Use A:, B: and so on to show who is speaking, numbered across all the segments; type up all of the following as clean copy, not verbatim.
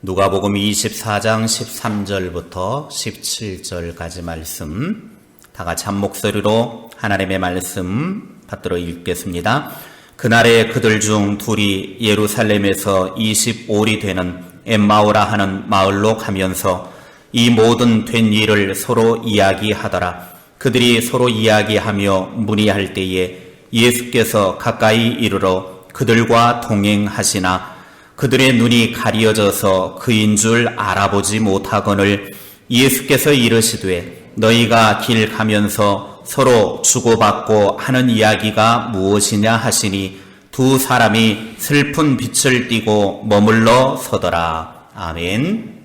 A: 누가복음 24장 13절부터 17절까지 말씀 다 같이 한 목소리로 하나님의 말씀 받들어 읽겠습니다. 그날에 그들 중 둘이 예루살렘에서 25리 되는 엠마오라 하는 마을로 가면서 이 모든 된 일을 서로 이야기하더라. 그들이 서로 이야기하며 문의할 때에 예수께서 가까이 이르러 그들과 동행하시나 그들의 눈이 가려져서 그인 줄 알아보지 못하거늘 예수께서 이르시되 너희가 길 가면서 서로 주고받고 하는 이야기가 무엇이냐 하시니 두 사람이 슬픈 빛을 띠고 머물러 서더라. 아멘.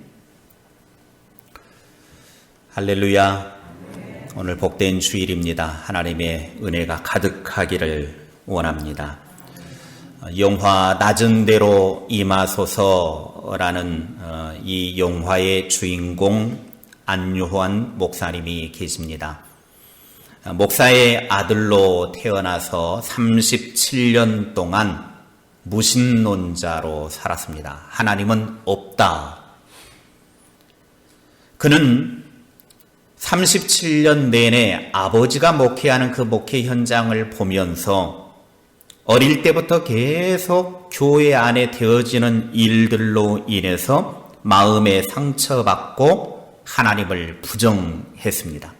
A: 할렐루야. 오늘 복된 주일입니다. 하나님의 은혜가 가득하기를 원합니다. 영화 낮은 데로 임하소서라는 이 영화의 주인공 안요한 목사님이 계십니다. 목사의 아들로 태어나서 37년 동안 무신론자로 살았습니다. 하나님은 없다. 그는 37년 내내 아버지가 목회하는 그 목회 현장을 보면서 어릴 때부터 계속 교회 안에 되어지는 일들로 인해서 마음에 상처받고 하나님을 부정했습니다.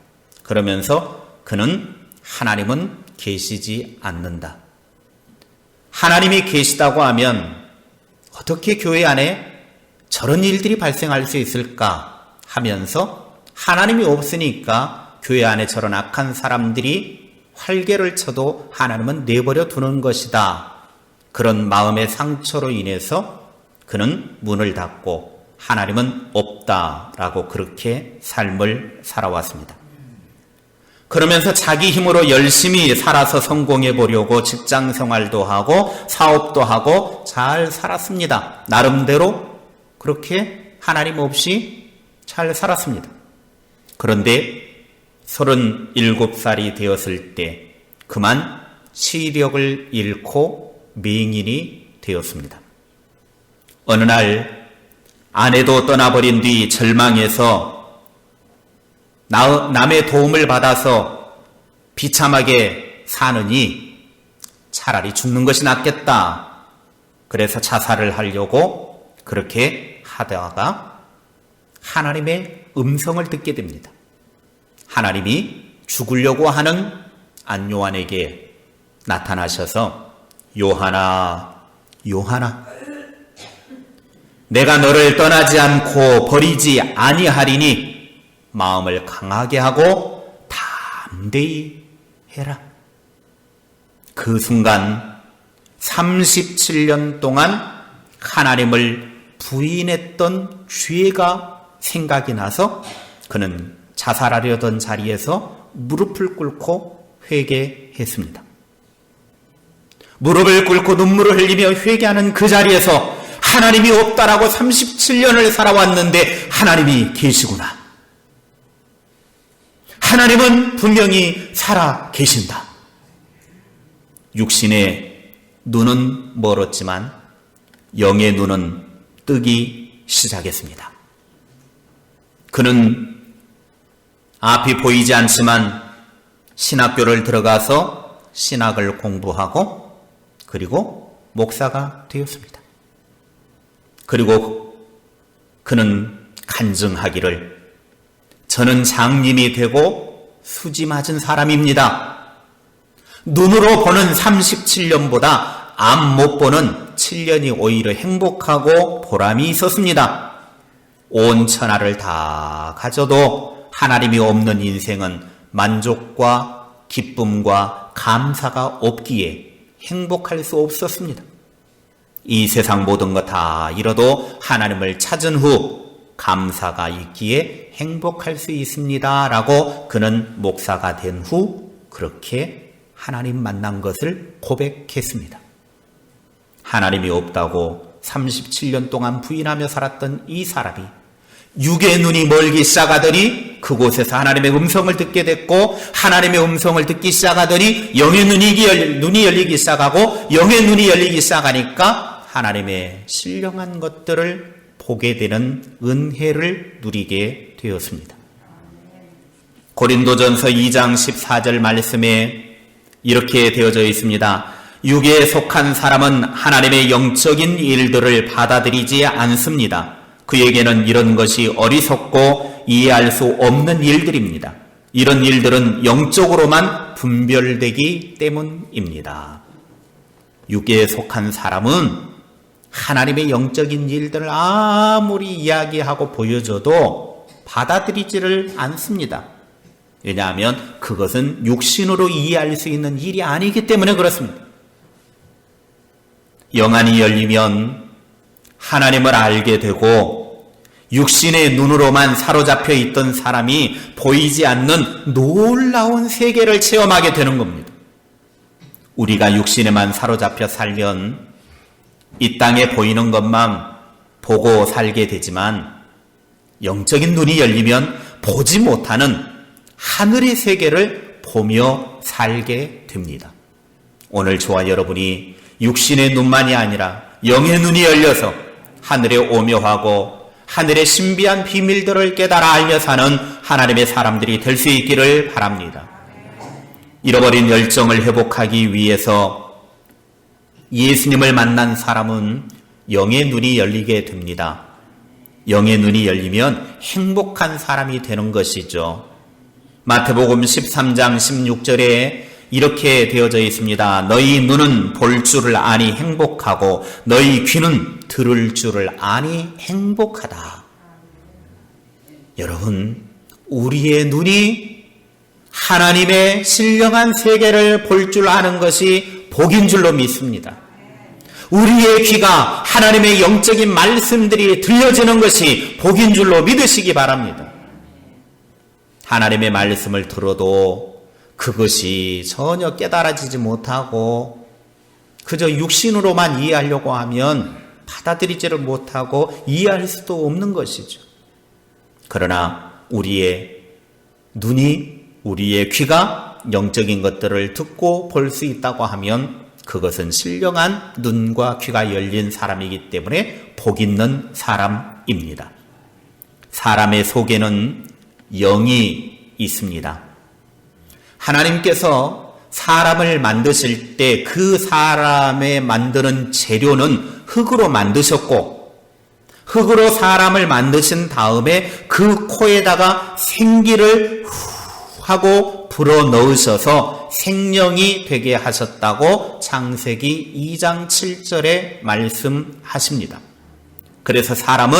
A: 그러면서 그는 하나님은 계시지 않는다. 하나님이 계시다고 하면 어떻게 교회 안에 저런 일들이 발생할 수 있을까 하면서 하나님이 없으니까 교회 안에 저런 악한 사람들이 활개를 쳐도 하나님은 내버려 두는 것이다. 그런 마음의 상처로 인해서 그는 문을 닫고 하나님은 없다라고 그렇게 삶을 살아왔습니다. 그러면서 자기 힘으로 열심히 살아서 성공해 보려고 직장 생활도 하고 사업도 하고 잘 살았습니다. 나름대로 그렇게 하나님 없이 잘 살았습니다. 그런데 37살이 되었을 때 그만 시력을 잃고 맹인이 되었습니다. 어느 날 아내도 떠나버린 뒤 절망해서 남의 도움을 받아서 비참하게 사느니 차라리 죽는 것이 낫겠다. 그래서 자살을 하려고 그렇게 하다가 하나님의 음성을 듣게 됩니다. 하나님이 죽으려고 하는 안요한에게 나타나셔서 요한아, 요한아, 내가 너를 떠나지 않고 버리지 아니하리니 마음을 강하게 하고 담대히 해라. 그 순간 37년 동안 하나님을 부인했던 죄가 생각이 나서 그는 자살하려던 자리에서 무릎을 꿇고 회개했습니다. 무릎을 꿇고 눈물을 흘리며 회개하는 그 자리에서 하나님이 없다라고 37년을 살아왔는데 하나님이 계시구나. 하나님은 분명히 살아 계신다. 육신의 눈은 멀었지만 영의 눈은 뜨기 시작했습니다. 그는 앞이 보이지 않지만 신학교를 들어가서 신학을 공부하고 그리고 목사가 되었습니다. 그리고 그는 간증하기를 저는 장님이 되고 수지 맞은 사람입니다. 눈으로 보는 37년보다 앞 못 보는 7년이 오히려 행복하고 보람이 있었습니다. 온 천하를 다 가져도 하나님이 없는 인생은 만족과 기쁨과 감사가 없기에 행복할 수 없었습니다. 이 세상 모든 것 다 잃어도 하나님을 찾은 후 감사가 있기에 행복할 수 있습니다. 라고 그는 목사가 된 후 그렇게 하나님 만난 것을 고백했습니다. 하나님이 없다고 37년 동안 부인하며 살았던 이 사람이 육의 눈이 멀기 시작하더니 그곳에서 하나님의 음성을 듣게 됐고 하나님의 음성을 듣기 시작하더니 영의 눈이 열리기 시작하고 영의 눈이 열리기 시작하니까 하나님의 신령한 것들을 보게 되는 은혜를 누리게 되었습니다. 고린도전서 2장 14절 말씀에 이렇게 되어져 있습니다. 육에 속한 사람은 하나님의 영적인 일들을 받아들이지 않습니다. 그에게는 이런 것이 어리석고 이해할 수 없는 일들입니다. 이런 일들은 영적으로만 분별되기 때문입니다. 육에 속한 사람은 하나님의 영적인 일들을 아무리 이야기하고 보여줘도 받아들이지를 않습니다. 왜냐하면 그것은 육신으로 이해할 수 있는 일이 아니기 때문에 그렇습니다. 영안이 열리면 하나님을 알게 되고 육신의 눈으로만 사로잡혀 있던 사람이 보이지 않는 놀라운 세계를 체험하게 되는 겁니다. 우리가 육신에만 사로잡혀 살면 이 땅에 보이는 것만 보고 살게 되지만 영적인 눈이 열리면 보지 못하는 하늘의 세계를 보며 살게 됩니다. 오늘 저와 여러분이 육신의 눈만이 아니라 영의 눈이 열려서 하늘의 오묘하고 하늘의 신비한 비밀들을 깨달아 알며 사는 하나님의 사람들이 될 수 있기를 바랍니다. 잃어버린 열정을 회복하기 위해서 예수님을 만난 사람은 영의 눈이 열리게 됩니다. 영의 눈이 열리면 행복한 사람이 되는 것이죠. 마태복음 13장 16절에 이렇게 되어져 있습니다. 너희 눈은 볼 줄을 아니 행복하고 너희 귀는 들을 줄을 아니 행복하다. 여러분, 우리의 눈이 하나님의 신령한 세계를 볼 줄 아는 것이 복인 줄로 믿습니다. 우리의 귀가 하나님의 영적인 말씀들이 들려지는 것이 복인 줄로 믿으시기 바랍니다. 하나님의 말씀을 들어도 그것이 전혀 깨달아지지 못하고 그저 육신으로만 이해하려고 하면 받아들이지를 못하고 이해할 수도 없는 것이죠. 그러나 우리의 눈이, 우리의 귀가 영적인 것들을 듣고 볼 수 있다고 하면 그것은 신령한 눈과 귀가 열린 사람이기 때문에 복 있는 사람입니다. 사람의 속에는 영이 있습니다. 하나님께서 사람을 만드실 때 그 사람의 만드는 재료는 흙으로 만드셨고 흙으로 사람을 만드신 다음에 그 코에다가 생기를 하고 불어넣으셔서 생명이 되게 하셨다고 창세기 2장 7절에 말씀하십니다. 그래서 사람은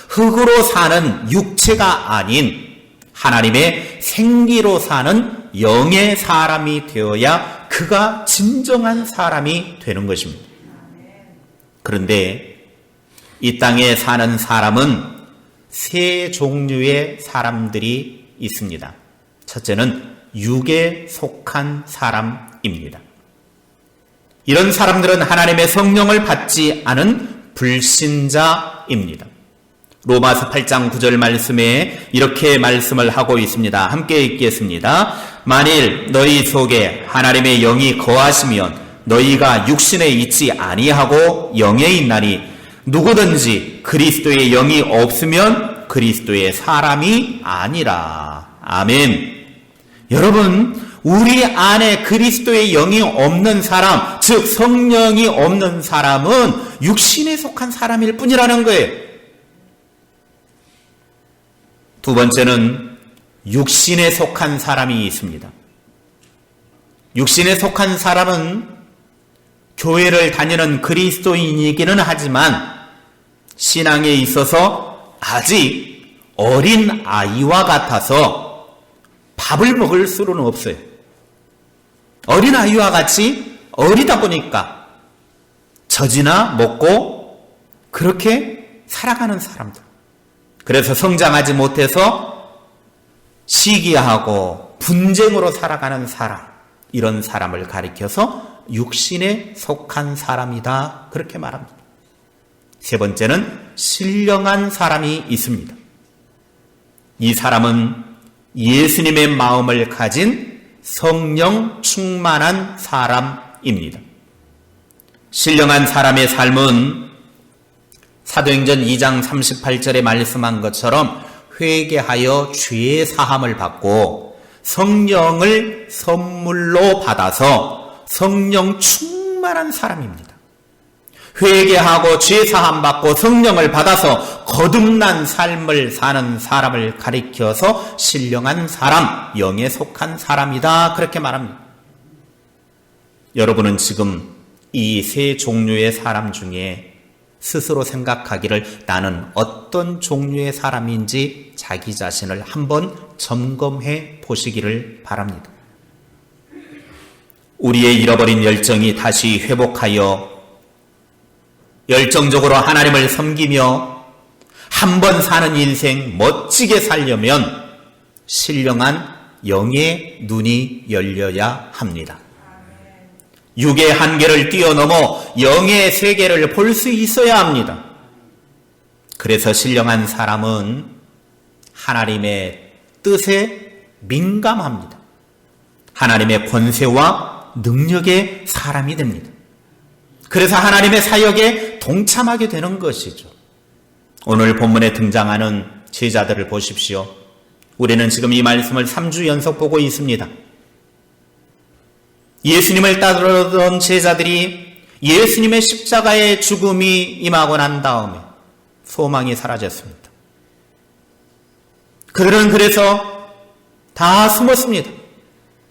A: 흙으로 사는 육체가 아닌 하나님의 생기로 사는 영의 사람이 되어야 그가 진정한 사람이 되는 것입니다. 그런데 이 땅에 사는 사람은 세 종류의 사람들이 있습니다. 첫째는 육에 속한 사람입니다. 이런 사람들은 하나님의 성령을 받지 않은 불신자입니다. 로마서 8장 9절 말씀에 이렇게 말씀을 하고 있습니다. 함께 읽겠습니다. 만일 너희 속에 하나님의 영이 거하시면 너희가 육신에 있지 아니하고 영에 있나니 누구든지 그리스도의 영이 없으면 그리스도의 사람이 아니라. 아멘. 여러분, 우리 안에 그리스도의 영이 없는 사람, 즉 성령이 없는 사람은 육신에 속한 사람일 뿐이라는 거예요. 두 번째는 육신에 속한 사람이 있습니다. 육신에 속한 사람은 교회를 다니는 그리스도인이기는 하지만 신앙에 있어서 아직 어린 아이와 같아서 밥을 먹을 수는 없어요. 어린 아이와 같이 어리다 보니까 젖이나 먹고 그렇게 살아가는 사람들. 그래서 성장하지 못해서 시기하고 분쟁으로 살아가는 사람, 이런 사람을 가리켜서 육신에 속한 사람이다, 그렇게 말합니다. 세 번째는 신령한 사람이 있습니다. 이 사람은 예수님의 마음을 가진 성령 충만한 사람입니다. 신령한 사람의 삶은 사도행전 2장 38절에 말씀한 것처럼 회개하여 죄의 사함을 받고 성령을 선물로 받아서 성령 충만한 사람입니다. 회개하고 죄 사함 받고 성령을 받아서 거듭난 삶을 사는 사람을 가리켜서 신령한 사람, 영에 속한 사람이다, 그렇게 말합니다. 여러분은 지금 이 세 종류의 사람 중에 스스로 생각하기를 나는 어떤 종류의 사람인지 자기 자신을 한번 점검해 보시기를 바랍니다. 우리의 잃어버린 열정이 다시 회복하여 열정적으로 하나님을 섬기며 한 번 사는 인생 멋지게 살려면 신령한 영의 눈이 열려야 합니다. 육의 한계를 뛰어넘어 영의 세계를 볼 수 있어야 합니다. 그래서 신령한 사람은 하나님의 뜻에 민감합니다. 하나님의 권세와 능력의 사람이 됩니다. 그래서 하나님의 사역에 동참하게 되는 것이죠. 오늘 본문에 등장하는 제자들을 보십시오. 우리는 지금 이 말씀을 3주 연속 보고 있습니다. 예수님을 따르던 제자들이 예수님의 십자가의 죽음이 임하고 난 다음에 소망이 사라졌습니다. 그들은 그래서 다 숨었습니다.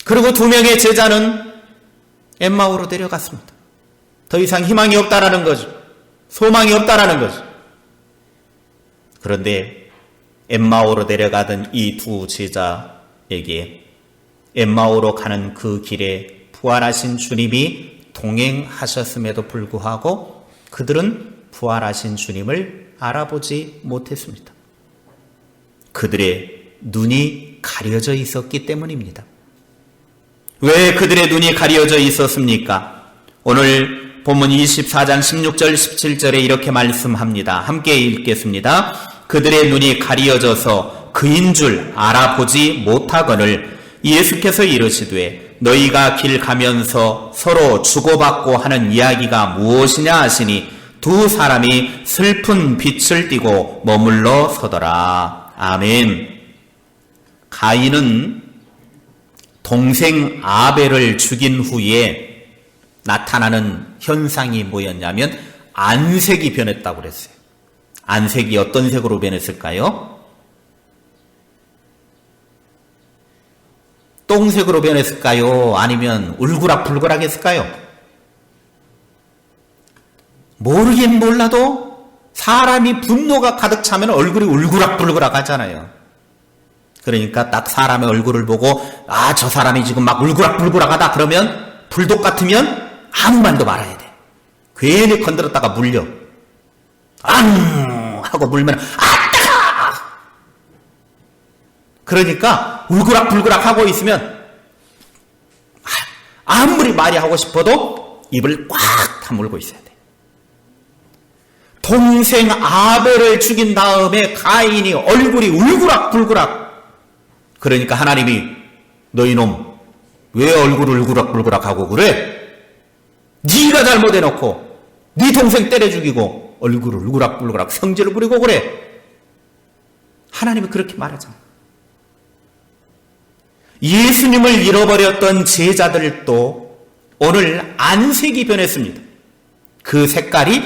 A: 그리고 2명의 제자는 엠마오로 데려갔습니다. 더 이상 희망이 없다라는 거죠. 소망이 없다라는 거죠. 그런데 엠마오로 데려가던 이 2 제자에게 엠마오로 가는 그 길에 부활하신 주님이 동행하셨음에도 불구하고 그들은 부활하신 주님을 알아보지 못했습니다. 그들의 눈이 가려져 있었기 때문입니다. 왜 그들의 눈이 가려져 있었습니까? 오늘 본문 24장 16절 17절에 이렇게 말씀합니다. 함께 읽겠습니다. 그들의 눈이 가려져서 그인 줄 알아보지 못하거늘 예수께서 이르시되 너희가 길 가면서 서로 주고받고 하는 이야기가 무엇이냐 하시니 2 사람이 슬픈 빛을 띠고 머물러 서더라. 아멘. 가인은 동생 아벨을 죽인 후에 나타나는 현상이 뭐였냐면 안색이 변했다고 그랬어요. 안색이 어떤 색으로 변했을까요? 똥색으로 변했을까요? 아니면 울그락불그락 했을까요? 모르긴 몰라도 사람이 분노가 가득 차면 얼굴이 울그락불그락 하잖아요. 그러니까 딱 사람의 얼굴을 보고 저 사람이 지금 막 울그락불그락 하다 그러면 불독 같으면 아무 말도 말아야 돼. 괜히 건드렸다가 물려. 앙! 하고 물면 따가! 그러니까 울그락불그락 하고 있으면 아무리 말이 하고 싶어도 입을 꽉 다물고 있어야 돼. 동생 아벨을 죽인 다음에 가인이 얼굴이 울그락불그락. 그러니까 하나님이 너희 놈 왜 얼굴을 울그락불그락 하고 그래? 네가 잘못해놓고 네 동생 때려 죽이고 얼굴을 울그락불그락 성질을 부리고 그래. 하나님이 그렇게 말하잖아요. 예수님을 잃어버렸던 제자들도 오늘 안색이 변했습니다. 그 색깔이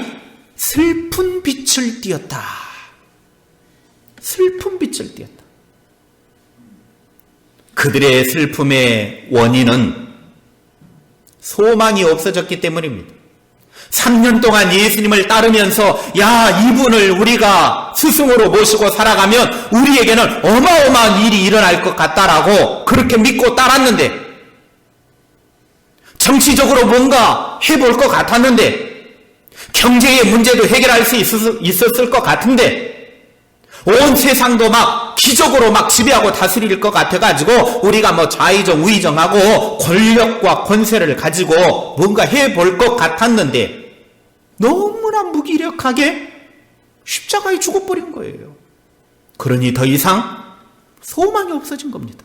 A: 슬픈 빛을 띠었다. 슬픈 빛을 띠었다. 그들의 슬픔의 원인은 소망이 없어졌기 때문입니다. 3년 동안 예수님을 따르면서 이분을 우리가 스승으로 모시고 살아가면 우리에게는 어마어마한 일이 일어날 것 같다라고 그렇게 믿고 따랐는데, 정치적으로 뭔가 해볼 것 같았는데, 경제의 문제도 해결할 수 있었을 것 같은데, 온 세상도 막 기적으로 막 지배하고 다스릴 것 같아가지고 우리가 뭐 좌의정 우의정하고 권력과 권세를 가지고 뭔가 해볼 것 같았는데 너무나 무기력하게 십자가에 죽어버린 거예요. 그러니 더 이상 소망이 없어진 겁니다.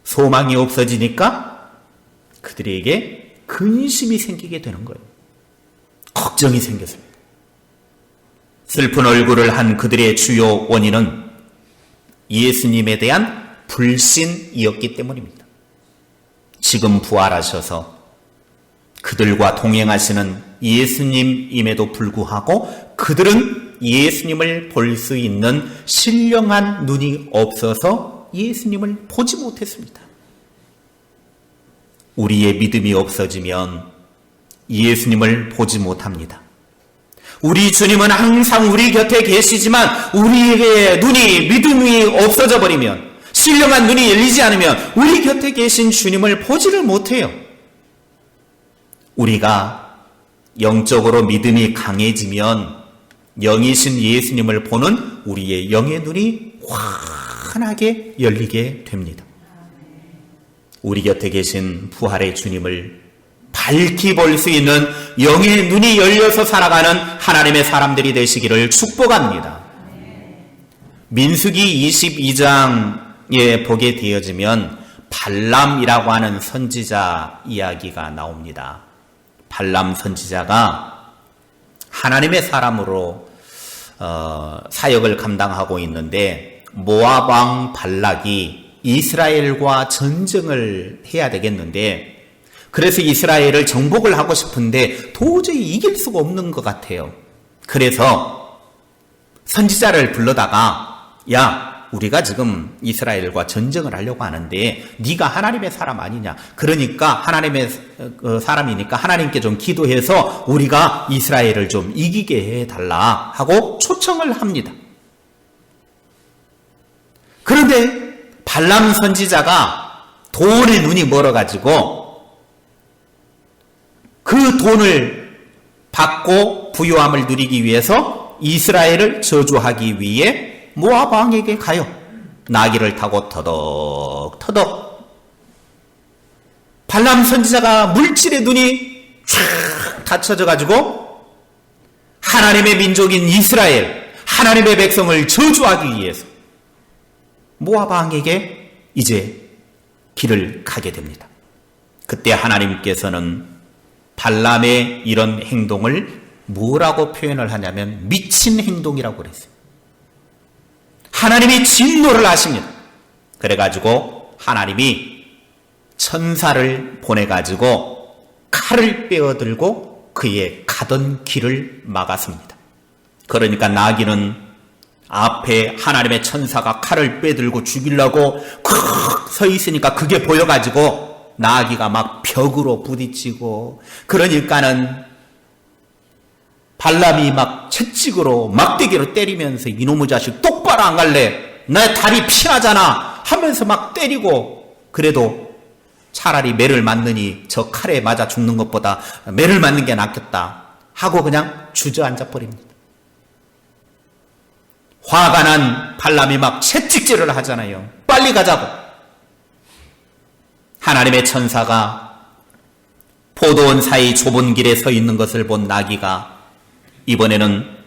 A: 소망이 없어지니까 그들에게 근심이 생기게 되는 거예요. 걱정이 생겼습니다. 슬픈 얼굴을 한 그들의 주요 원인은 예수님에 대한 불신이었기 때문입니다. 지금 부활하셔서 그들과 동행하시는 예수님임에도 불구하고 그들은 예수님을 볼 수 있는 신령한 눈이 없어서 예수님을 보지 못했습니다. 우리의 믿음이 없어지면 예수님을 보지 못합니다. 우리 주님은 항상 우리 곁에 계시지만 우리의 눈이, 믿음이 없어져 버리면, 신령한 눈이 열리지 않으면 우리 곁에 계신 주님을 보지를 못해요. 우리가 영적으로 믿음이 강해지면 영이신 예수님을 보는 우리의 영의 눈이 환하게 열리게 됩니다. 우리 곁에 계신 부활의 주님을 밝히 볼 수 있는 영의 눈이 열려서 살아가는 하나님의 사람들이 되시기를 축복합니다. 민수기 22장에 보게 되어지면 발람이라고 하는 선지자 이야기가 나옵니다. 발람 선지자가 하나님의 사람으로 사역을 감당하고 있는데 모압 왕 발락이 이스라엘과 전쟁을 해야 되겠는데 그래서 이스라엘을 정복을 하고 싶은데 도저히 이길 수가 없는 것 같아요. 그래서 선지자를 불러다가 야, 우리가 지금 이스라엘과 전쟁을 하려고 하는데 네가 하나님의 사람 아니냐. 그러니까 하나님의 사람이니까 하나님께 좀 기도해서 우리가 이스라엘을 좀 이기게 해달라 하고 초청을 합니다. 그런데 발람 선지자가 돈의 눈이 멀어가지고 그 돈을 받고 부유함을 누리기 위해서 이스라엘을 저주하기 위해 모압 왕에게 가요. 나귀를 타고 터덕터덕. 발람 선지자가 물질의 눈이 쫙 닫혀져 가지고 하나님의 민족인 이스라엘, 하나님의 백성을 저주하기 위해서 모압 왕에게 이제 길을 가게 됩니다. 그때 하나님께서는 발람의 이런 행동을 뭐라고 표현을 하냐면 미친 행동이라고 그랬어요. 하나님이 진노를 하십니다. 그래가지고 하나님이 천사를 보내가지고 칼을 빼어들고 그의 가던 길을 막았습니다. 그러니까 나귀는 앞에 하나님의 천사가 칼을 빼들고 죽이려고 서 있으니까 그게 보여가지고 나귀가 막 벽으로 부딪히고 그러니까는 발람이 막 채찍으로 막대기로 때리면서 이놈의 자식 똑바로 안 갈래? 내 다리 피나잖아 하면서 막 때리고 그래도 차라리 매를 맞느니 저 칼에 맞아 죽는 것보다 매를 맞는 게 낫겠다 하고 그냥 주저앉아 버립니다. 화가 난 발람이 막 채찍질을 하잖아요. 빨리 가자고. 하나님의 천사가 포도원 사이 좁은 길에 서 있는 것을 본 나귀가 이번에는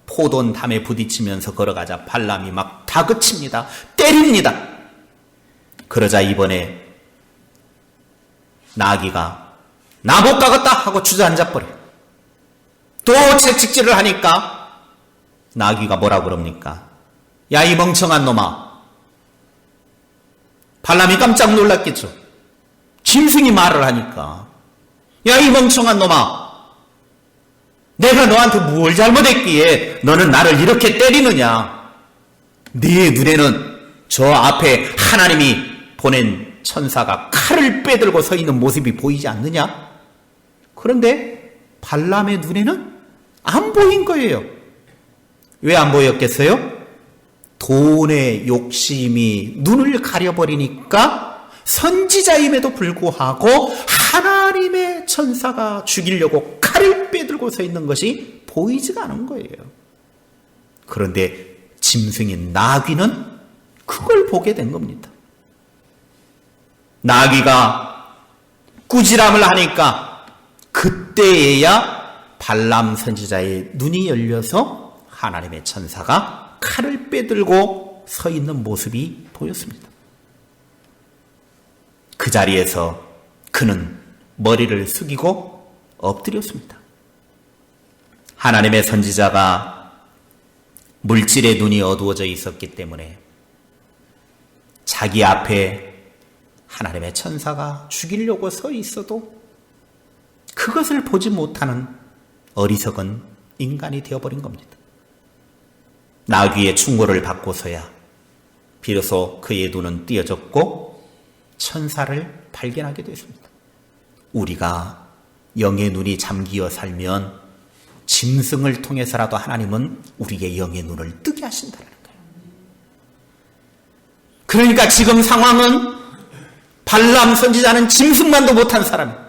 A: 포도원 담에 부딪히면서 걸어가자 발람이 막 다그칩니다. 때립니다. 그러자 이번에 나귀가 나 못 가겠다 하고 주저앉아버려요. 또 채찍질을 하니까 나귀가 뭐라 그럽니까? 야, 이 멍청한 놈아. 발람이 깜짝 놀랐겠죠. 짐승이 말을 하니까 야, 이 멍청한 놈아, 내가 너한테 뭘 잘못했기에 너는 나를 이렇게 때리느냐. 네 눈에는 저 앞에 하나님이 보낸 천사가 칼을 빼들고 서 있는 모습이 보이지 않느냐. 그런데 발람의 눈에는 안 보인 거예요. 왜 안 보였겠어요? 돈의 욕심이 눈을 가려버리니까 선지자임에도 불구하고 하나님의 천사가 죽이려고 칼을 빼들고 서 있는 것이 보이지가 않은 거예요. 그런데 짐승인 나귀는 그걸 보게 된 겁니다. 나귀가 꾸지람을 하니까 그때에야 발람 선지자의 눈이 열려서 하나님의 천사가 칼을 빼들고 서 있는 모습이 보였습니다. 그 자리에서 그는 머리를 숙이고 엎드렸습니다. 하나님의 선지자가 물질의 눈이 어두워져 있었기 때문에 자기 앞에 하나님의 천사가 죽이려고 서 있어도 그것을 보지 못하는 어리석은 인간이 되어버린 겁니다. 나귀의 충고를 받고서야 비로소 그의 눈은 띄어졌고 천사를 발견하게 됐습니다. 우리가 영의 눈이 잠기어 살면 짐승을 통해서라도 하나님은 우리의 영의 눈을 뜨게 하신다는 거예요. 그러니까 지금 상황은 발람 선지자는 짐승만도 못한 사람,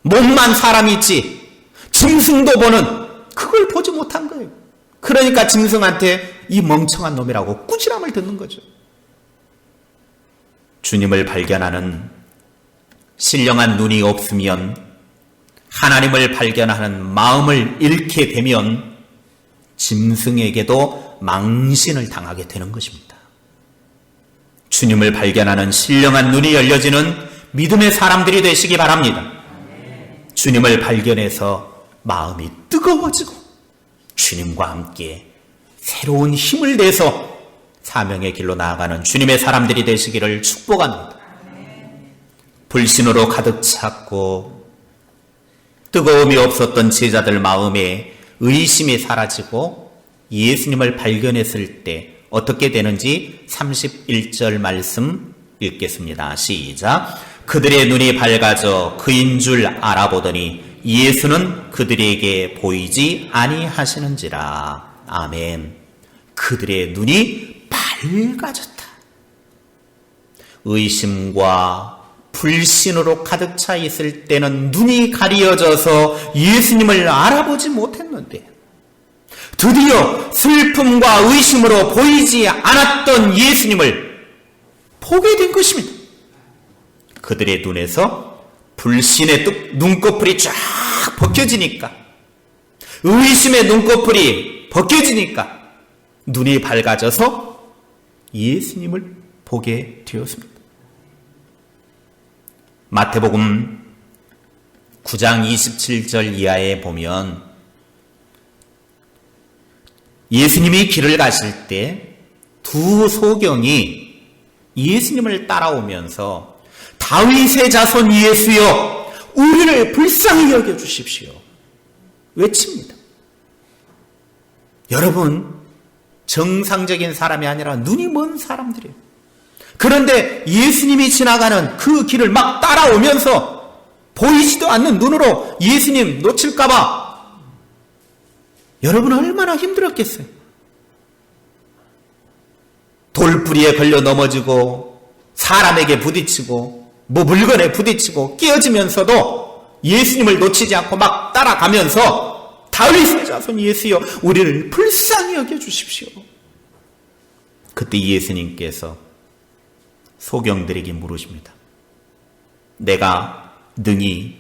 A: 몸만 사람이 있지 짐승도 보는 그걸 보지 못한 거예요. 그러니까 짐승한테 이 멍청한 놈이라고 꾸지람을 듣는 거죠. 주님을 발견하는 신령한 눈이 없으면, 하나님을 발견하는 마음을 잃게 되면 짐승에게도 망신을 당하게 되는 것입니다. 주님을 발견하는 신령한 눈이 열려지는 믿음의 사람들이 되시기 바랍니다. 주님을 발견해서 마음이 뜨거워지고 주님과 함께 새로운 힘을 내서 사명의 길로 나아가는 주님의 사람들이 되시기를 축복합니다. 불신으로 가득 찼고 뜨거움이 없었던 제자들 마음에 의심이 사라지고 예수님을 발견했을 때 어떻게 되는지 31절 말씀 읽겠습니다. 시작. 그들의 눈이 밝아져 그인 줄 알아보더니 예수는 그들에게 보이지 아니하시는지라. 아멘. 그들의 눈이 밝아졌다. 의심과 불신으로 가득 차 있을 때는 눈이 가리어져서 예수님을 알아보지 못했는데 드디어 슬픔과 의심으로 보이지 않았던 예수님을 보게 된 것입니다. 그들의 눈에서 불신의 눈꺼풀이 쫙 벗겨지니까, 의심의 눈꺼풀이 벗겨지니까 눈이 밝아져서 예수님을 보게 되었습니다. 마태복음 9장 27절 이하에 보면 예수님이 길을 가실 때 두 소경이 예수님을 따라오면서 다윗의 자손 예수여 우리를 불쌍히 여겨주십시오 외칩니다. 여러분, 정상적인 사람이 아니라 눈이 먼 사람들이에요. 그런데 예수님이 지나가는 그 길을 막 따라오면서 보이지도 않는 눈으로 예수님 놓칠까봐 여러분 얼마나 힘들었겠어요. 돌부리에 걸려 넘어지고 사람에게 부딪히고 뭐 물건에 부딪히고 끼어지면서도 예수님을 놓치지 않고 막 따라가면서 다윗의 자손 예수여 우리를 불쌍히 여겨주십시오. 그때 예수님께서 소경들에게 물으십니다. 내가 능히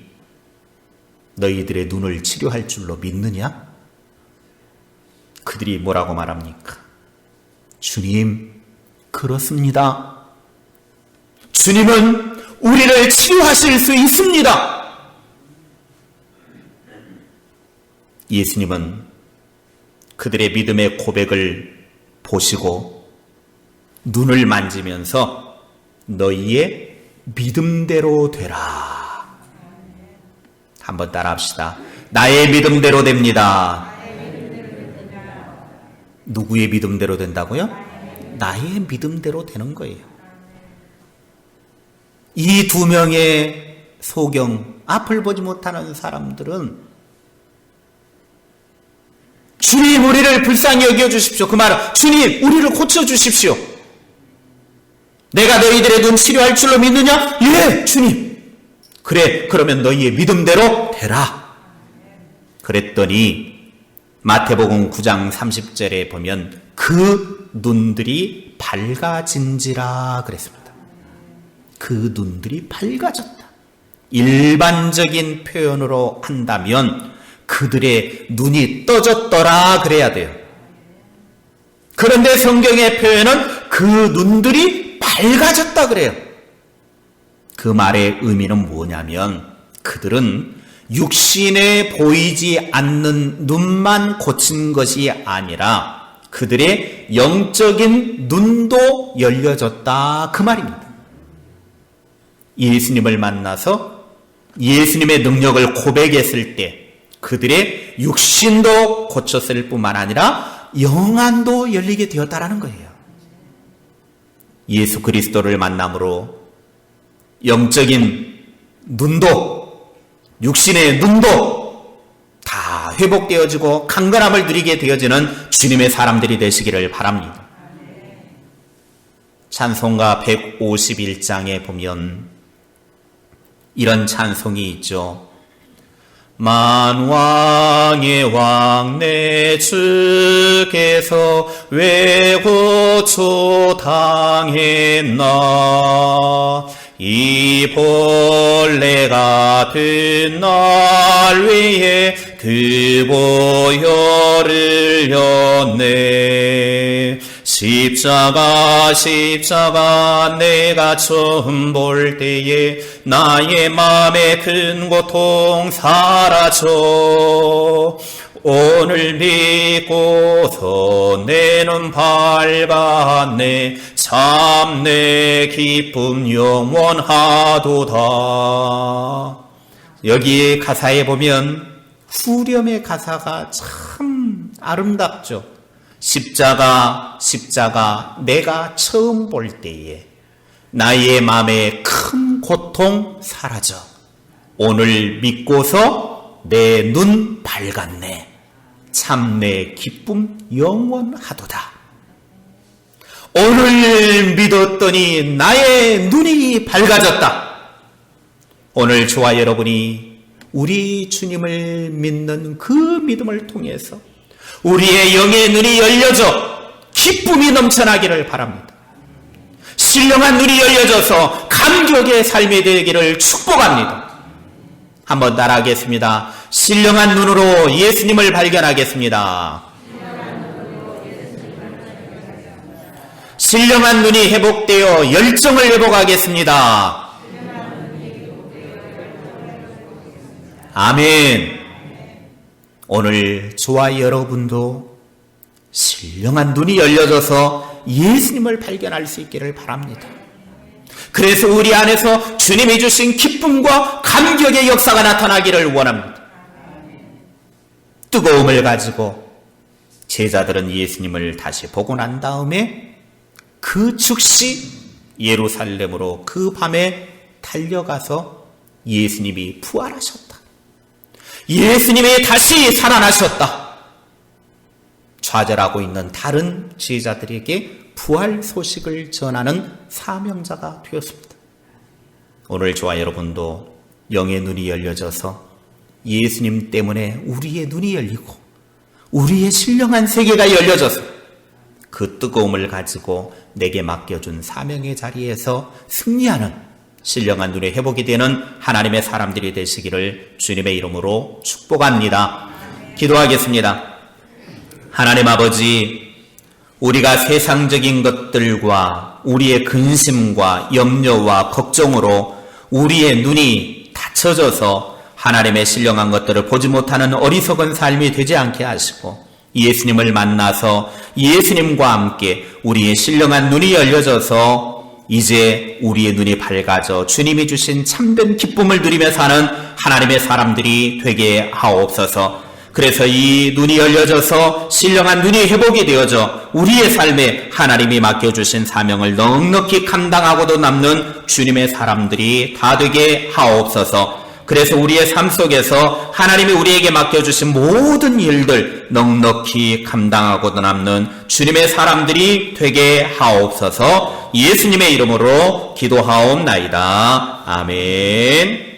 A: 너희들의 눈을 치료할 줄로 믿느냐? 그들이 뭐라고 말합니까? 주님, 그렇습니다. 주님은 우리를 치료하실 수 있습니다. 예수님은 그들의 믿음의 고백을 보시고 눈을 만지면서 너희의 믿음대로 되라. 한번 따라합시다. 나의 믿음대로 됩니다. 누구의 믿음대로 된다고요? 나의 믿음대로 되는 거예요. 이 두 명의 소경, 앞을 보지 못하는 사람들은 주님 우리를 불쌍히 여겨주십시오. 그 말은 주님 우리를 고쳐주십시오. 내가 너희들의 눈 치료할 줄로 믿느냐? 예, 주님. 그래, 그러면 너희의 믿음대로 되라. 그랬더니 마태복음 9장 30절에 보면 그 눈들이 밝아진지라 그랬습니다. 그 눈들이 밝아졌다. 일반적인 표현으로 한다면 그들의 눈이 떠졌더라 그래야 돼요. 그런데 성경의 표현은 그 눈들이 밝아졌다 그래요. 그 말의 의미는 뭐냐면 그들은 육신에 보이지 않는 눈만 고친 것이 아니라 그들의 영적인 눈도 열려졌다 그 말입니다. 예수님을 만나서 예수님의 능력을 고백했을 때 그들의 육신도 고쳤을 뿐만 아니라 영안도 열리게 되었다라는 거예요. 예수 그리스도를 만남으로 영적인 눈도 육신의 눈도 다 회복되어지고 강건함을 누리게 되어지는 주님의 사람들이 되시기를 바랍니다. 찬송가 151장에 보면 이런 찬송이 있죠. 만왕의 왕 내 주께서 왜 고초당했나 이 본래 같은 날 위해 그 보혈을 흘렸네. 십자가 내가 처음 볼 때에 나의 마음의 큰 고통 사라져. 오늘 믿고서 내 눈 밝았네. 참 내 기쁨 영원하도다. 여기 가사에 보면 후렴의 가사가 참 아름답죠. 십자가 내가 처음 볼 때에 나의 마음의 큰 고통 사라져. 오늘 믿고서 내 눈 밝았네. 참 내 기쁨 영원하도다. 오늘 믿었더니 나의 눈이 밝아졌다. 오늘 저와 여러분이 우리 주님을 믿는 그 믿음을 통해서 우리의 영의 눈이 열려져 기쁨이 넘쳐나기를 바랍니다. 신령한 눈이 열려져서 감격의 삶이 되기를 축복합니다. 한번 따라하겠습니다. 신령한 눈으로 예수님을 발견하겠습니다. 신령한 눈이 회복되어 열정을 회복하겠습니다. 아멘. 오늘 저와 여러분도 신령한 눈이 열려져서 예수님을 발견할 수 있기를 바랍니다. 그래서 우리 안에서 주님이 주신 기쁨과 감격의 역사가 나타나기를 원합니다. 뜨거움을 가지고 제자들은 예수님을 다시 보고 난 다음에 그 즉시 예루살렘으로 그 밤에 달려가서 예수님이 부활하셨다. 예수님이 다시 살아나셨다. 좌절하고 있는 다른 제자들에게 부활 소식을 전하는 사명자가 되었습니다. 오늘 저와 여러분도 영의 눈이 열려져서 예수님 때문에 우리의 눈이 열리고 우리의 신령한 세계가 열려져서 그 뜨거움을 가지고 내게 맡겨준 사명의 자리에서 승리하는 신령한 눈의 회복이 되는 하나님의 사람들이 되시기를 주님의 이름으로 축복합니다. 기도하겠습니다. 하나님 아버지, 우리가 세상적인 것들과 우리의 근심과 염려와 걱정으로 우리의 눈이 닫혀져서 하나님의 신령한 것들을 보지 못하는 어리석은 삶이 되지 않게 하시고 예수님을 만나서 예수님과 함께 우리의 신령한 눈이 열려져서 이제 우리의 눈이 밝아져 주님이 주신 참된 기쁨을 누리며 사는 하나님의 사람들이 되게 하옵소서. 그래서 이 눈이 열려져서 신령한 눈이 회복이 되어져 우리의 삶에 하나님이 맡겨주신 사명을 넉넉히 감당하고도 남는 주님의 사람들이 다 되게 하옵소서. 그래서 우리의 삶 속에서 하나님이 우리에게 맡겨주신 모든 일들 넉넉히 감당하고도 남는 주님의 사람들이 되게 하옵소서. 예수님의 이름으로 기도하옵나이다. 아멘.